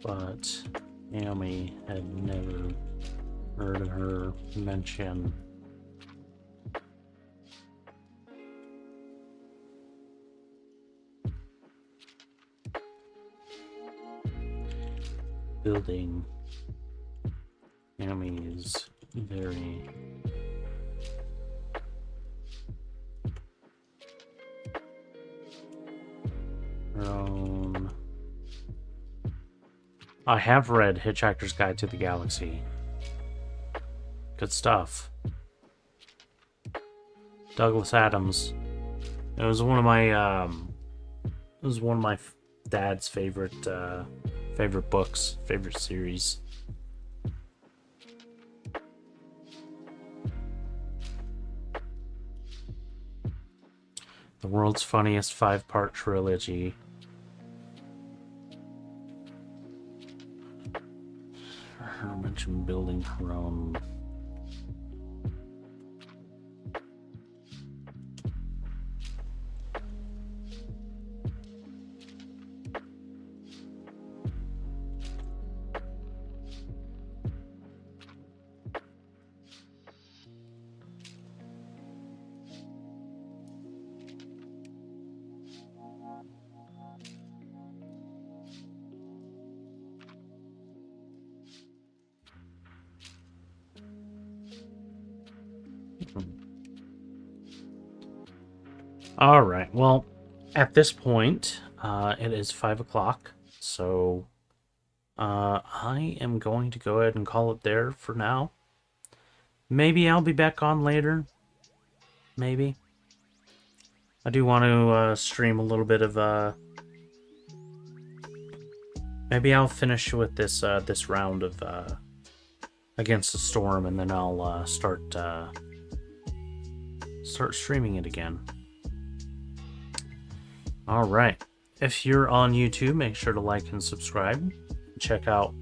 but Naomi had never heard of her mention building. Naomi is very her own. I have read Hitchhiker's Guide to the Galaxy. Good stuff. Douglas Adams. It was one of my dad's favorite books, favorite series. The world's funniest 5-part trilogy. Her mentioned building her own. All right. Well, at this point, it is 5 o'clock, so I am going to go ahead and call it there for now. Maybe I'll be back on later. Maybe. I do want to stream a little bit of. Maybe I'll finish with this this round of Against the Storm, and then I'll start streaming it again. All right. If you're on YouTube, make sure to like and subscribe. Check out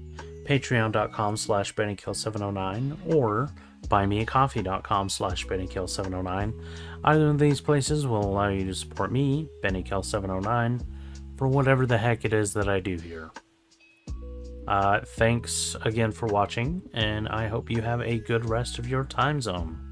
patreon.com/BennyKill709 or buymeacoffee.com/BennyKill709. Either of these places will allow you to support me, BennyKill709, for whatever the heck it is that I do here. Thanks again for watching, and I hope you have a good rest of your time zone.